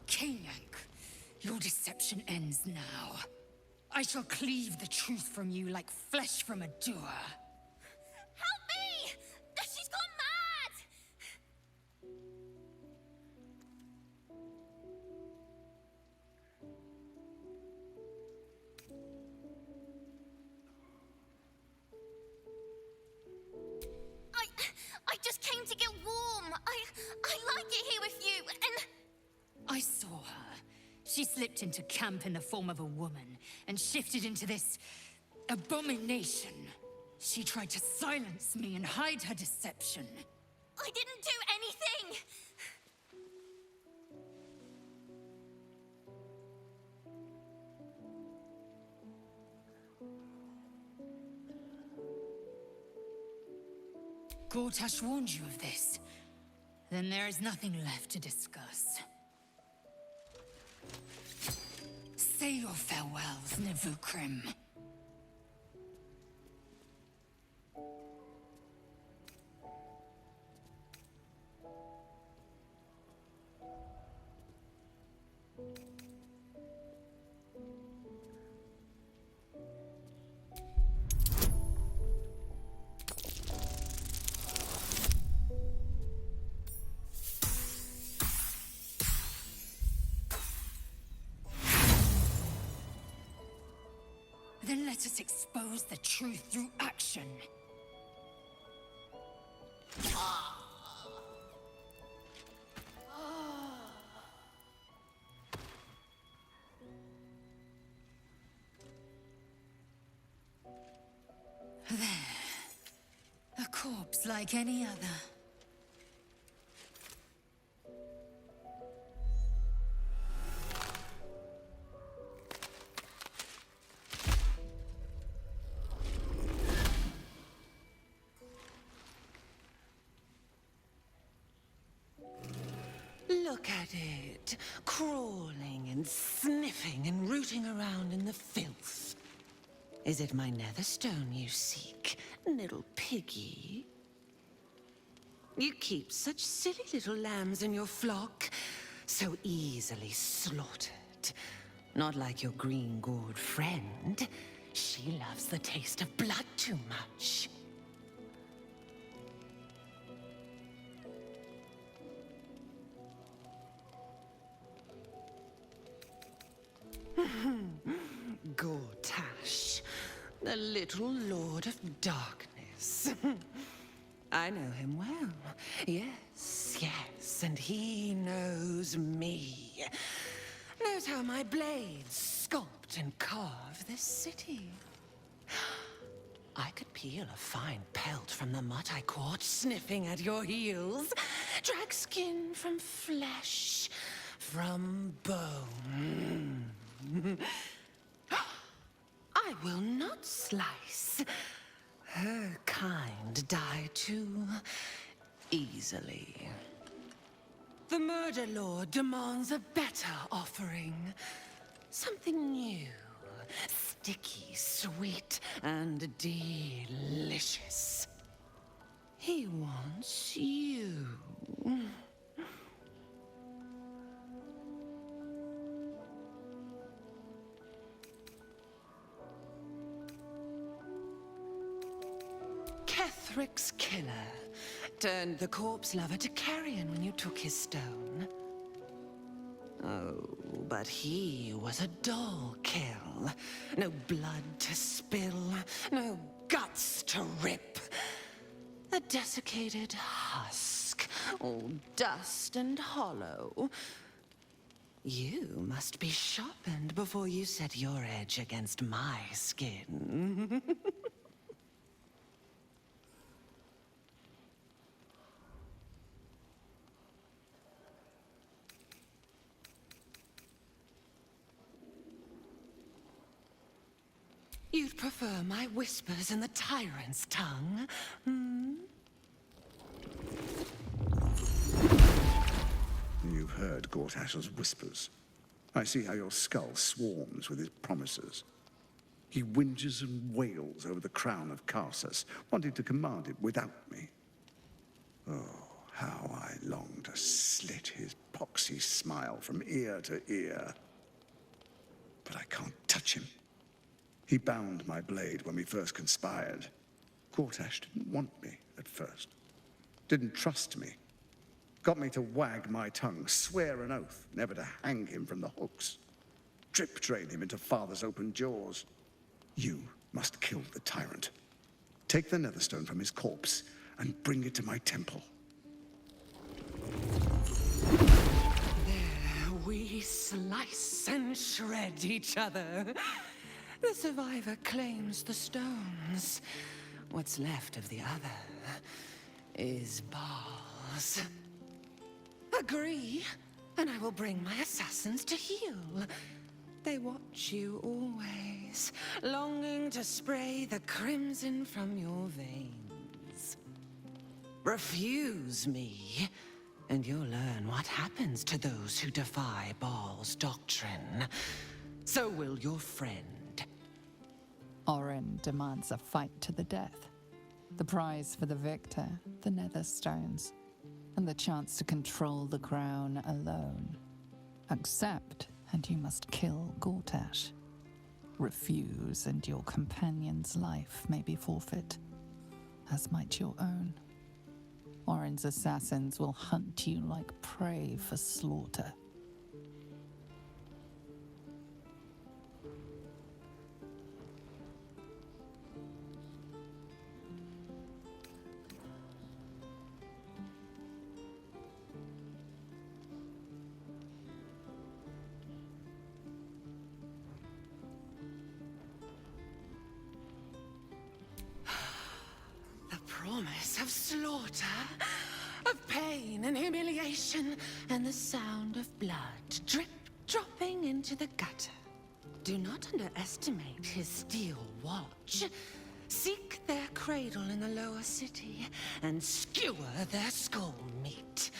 Kayank, your deception ends now. I shall cleave the truth from you like flesh from a doer. Help me! She's gone mad! I just came to get warm. I like it here with you, and... I saw her. She slipped into camp in the form of a woman and shifted into this abomination. She tried to silence me and hide her deception. I didn't do anything! Gortash warned you of this. Then there is nothing left to discuss. Say your farewells, Nivukrim. Then let us expose the truth through action. There. A corpse like any other. Look at it, crawling and sniffing and rooting around in the filth. Is it my netherstone you seek, little piggy? You keep such silly little lambs in your flock, so easily slaughtered. Not like your green-gored friend. She loves the taste of blood too much. Gortash, the little Lord of Darkness. I know him well. Yes, yes, and he knows me. Knows how my blades sculpt and carve this city. I could peel a fine pelt from the mutt I caught sniffing at your heels. Drag skin from flesh, from bone. I will not slice. Her kind die too easily. The Murder Lord demands a better offering. Something new, sticky, sweet, and delicious. He wants you. Kethric's killer turned the corpse lover to carrion when you took his stone. Oh, but he was a dull kill. No blood to spill, no guts to rip. A desiccated husk, all dust and hollow. You must be sharpened before you set your edge against my skin. You'd prefer my whispers in the tyrant's tongue, hmm? You've heard Gortash's whispers. I see how your skull swarms with his promises. He whinges and wails over the crown of Carsus, wanting to command it without me. Oh, how I long to slit his poxy smile from ear to ear. But I can't touch him. He bound my blade when we first conspired. Gortash didn't want me at first. Didn't trust me. Got me to wag my tongue, swear an oath never to hang him from the hooks. Drip train him into father's open jaws. You must kill the tyrant. Take the netherstone from his corpse and bring it to my temple. There we slice and shred each other. The survivor claims the stones. What's left of the other is Baal's. Agree, and I will bring my assassins to heal. They watch you always, longing to spray the crimson from your veins. Refuse me, and you'll learn what happens to those who defy Baal's doctrine. So will your friend. Orin demands a fight to the death. The prize for the victor, the Netherstones, and the chance to control the crown alone. Accept, and you must kill Gortash. Refuse, and your companion's life may be forfeit, as might your own. Orin's assassins will hunt you like prey for slaughter. Promise of slaughter, of pain and humiliation, and the sound of blood drip dropping into the gutter. Do not underestimate his steel watch. Seek their cradle in the lower city and skewer their skull meat.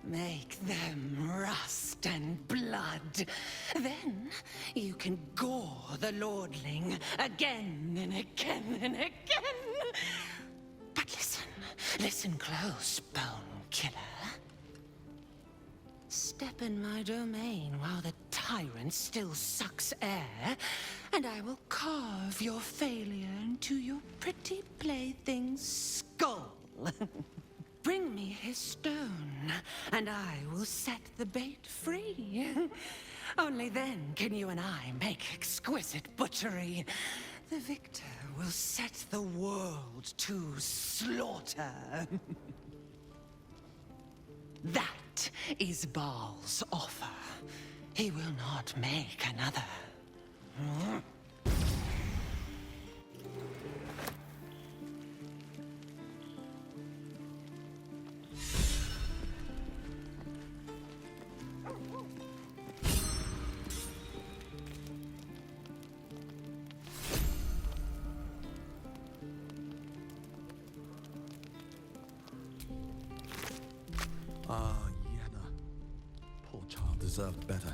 Make them rust and blood. Then you can gore the lordling again and again and again. But listen close, Bone Killer. Step in my domain while the tyrant still sucks air, and I will carve your failure into your pretty plaything's skull. Bring me his stone, and I will set the bait free. Only then can you and I make exquisite butchery. The victor will set the world to slaughter. That is Baal's offer. He will not make another. Ah, Yenna. Poor child deserved better.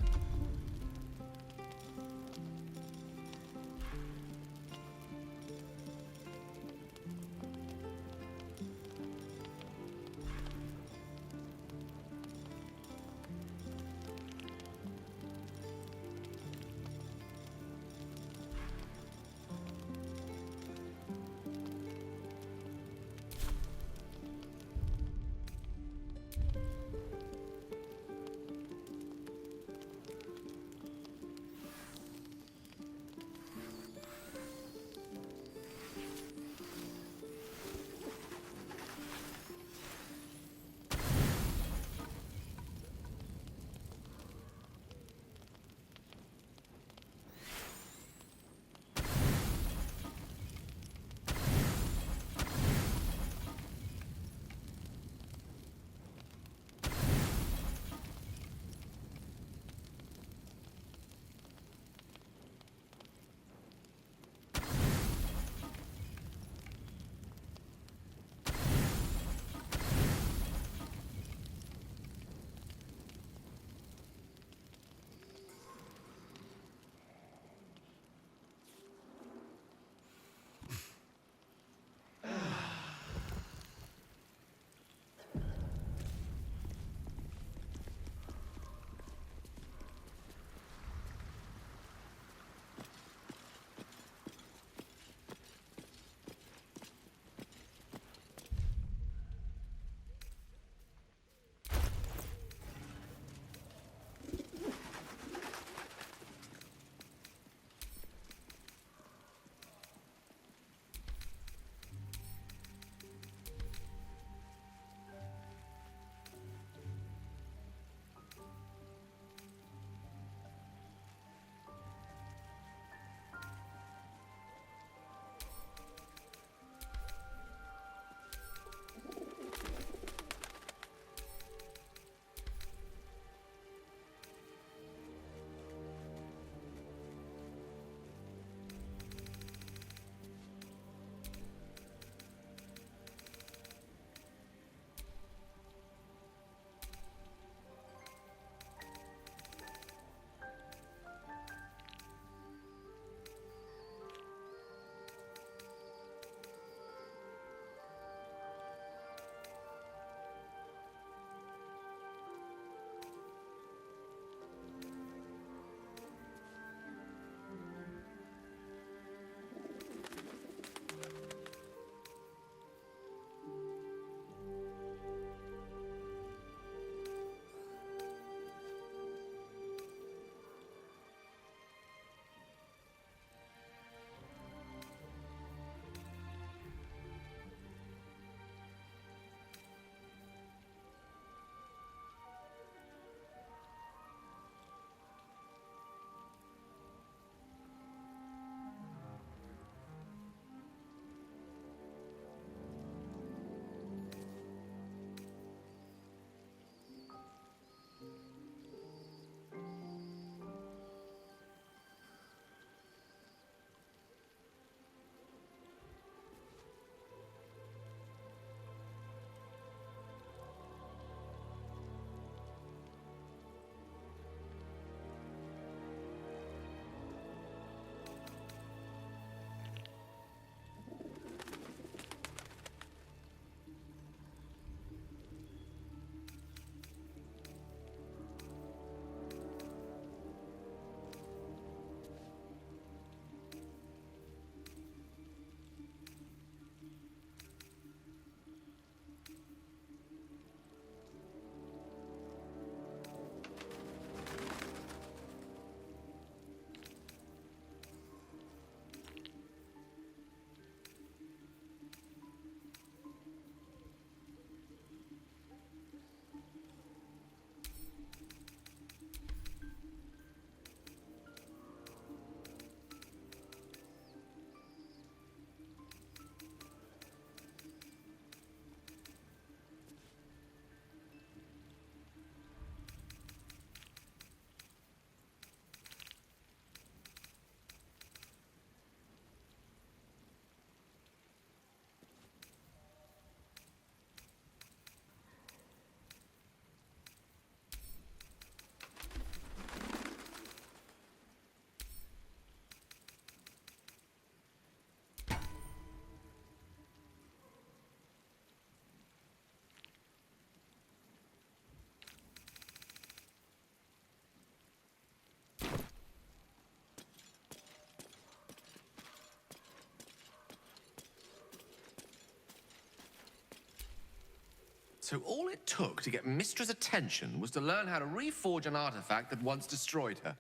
So all it took to get Mistra's attention was to learn how to reforge an artifact that once destroyed her.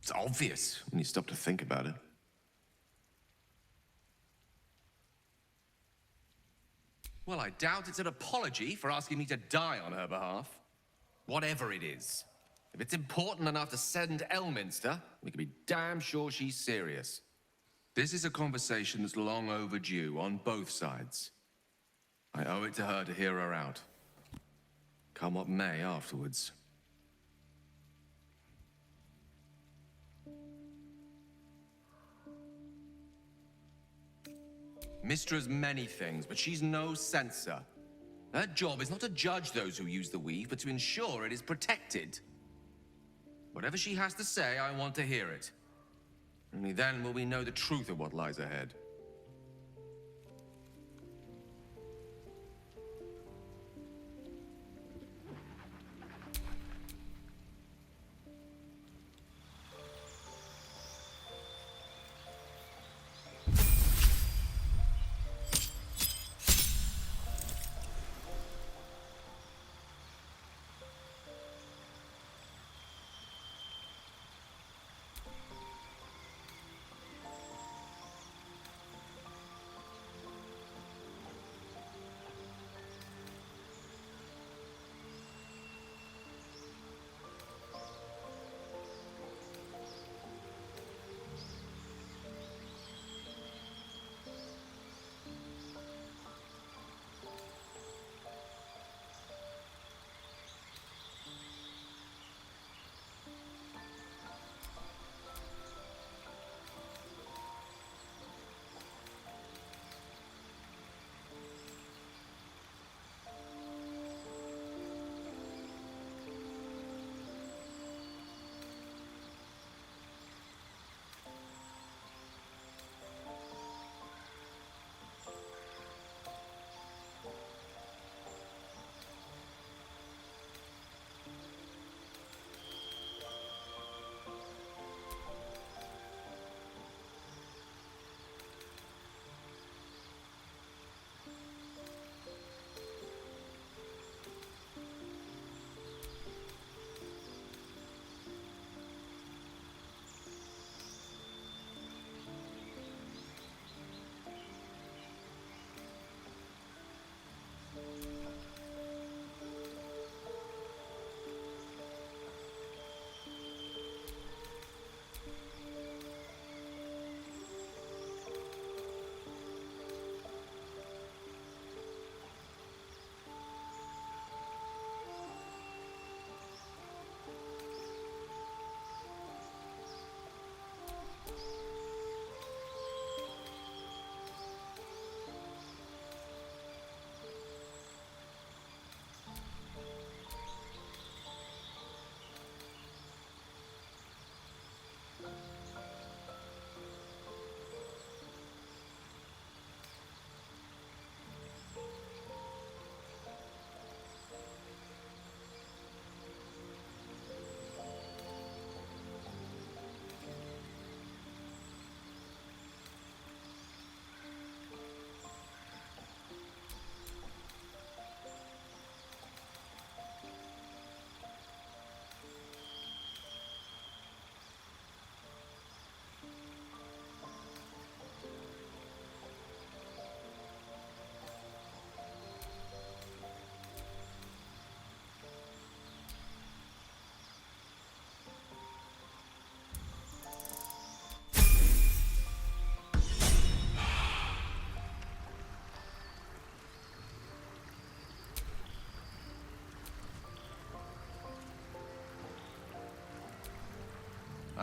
It's obvious when you stop to think about it. Well, I doubt it's an apology for asking me to die on her behalf. Whatever it is. If it's important enough to send Elminster, we can be damn sure she's serious. This is a conversation that's long overdue on both sides. I owe it to her to hear her out. Come what may afterwards. Mistra's many things, but she's no censor. Her job is not to judge those who use the weave, but to ensure it is protected. Whatever she has to say, I want to hear it. Only then will we know the truth of what lies ahead.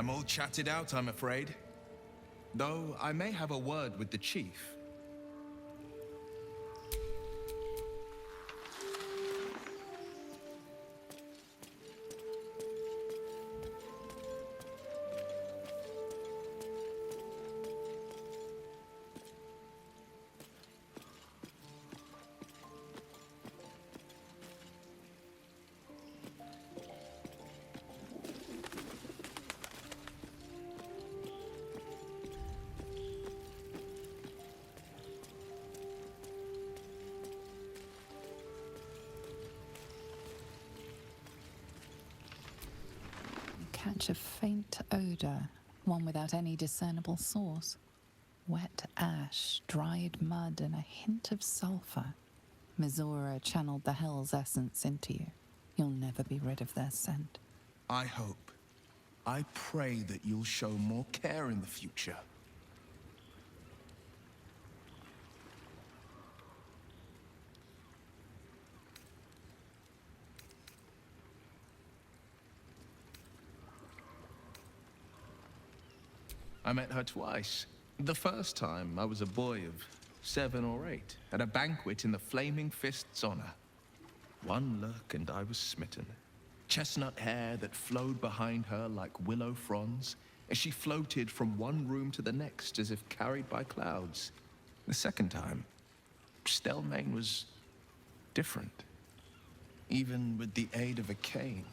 I'm all chatted out, I'm afraid. Though I may have a word with the chief. stench of faint odor, one without any discernible source. Wet ash, dried mud, and a hint of sulfur. Mizora channeled the hell's essence into you. You'll never be rid of their scent. I hope. I pray that you'll show more care in the future. I met her twice. The first time, I was a boy of 7 or 8, at a banquet in the Flaming Fist's honor. One look and I was smitten. Chestnut hair that flowed behind her like willow fronds, as she floated from one room to the next as if carried by clouds. The second time, Stelmane was different. Even with the aid of a cane,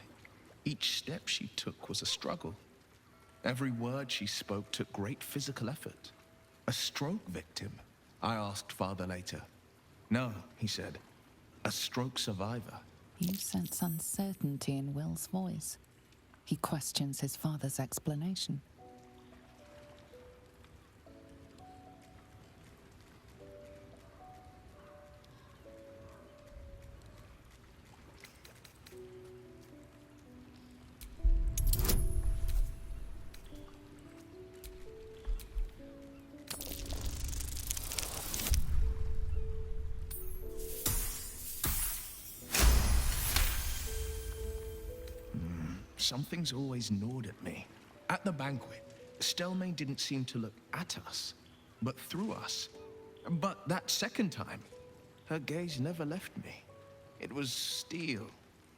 each step she took was a struggle. Every word she spoke took great physical effort. A stroke victim? I asked father later. No, he said. A stroke survivor. You sense uncertainty in Will's voice. He questions his father's explanation. Something's always gnawed at me. At the banquet, Stelmane didn't seem to look at us, but through us. But that second time, her gaze never left me. It was steel,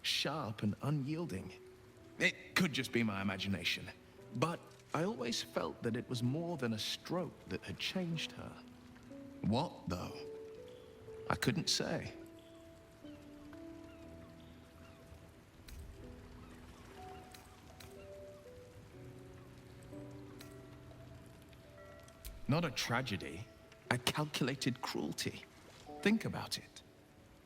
sharp and unyielding. It could just be my imagination, but I always felt that it was more than a stroke that had changed her. What, though? I couldn't say. Not a tragedy, a calculated cruelty. Think about it.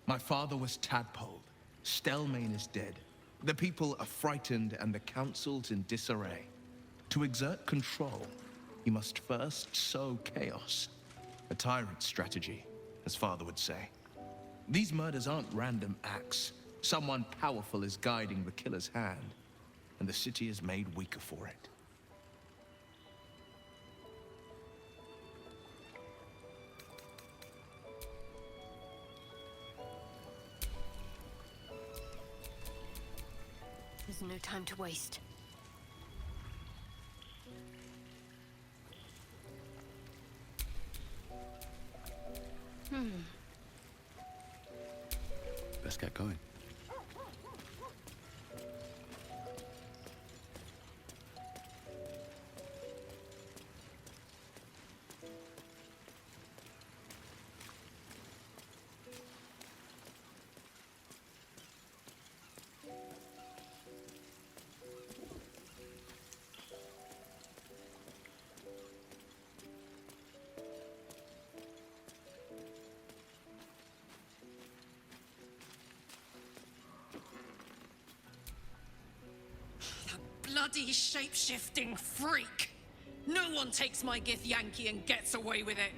My father was tadpoled. Stelmane is dead. The people are frightened and the council's in disarray. To exert control, you must first sow chaos. A tyrant's strategy, as father would say. These murders aren't random acts. Someone powerful is guiding the killer's hand, and the city is made weaker for it. There's no time to waste. Let's get going. Bloody shape-shifting freak! No one takes my Gith Yankee and gets away with it!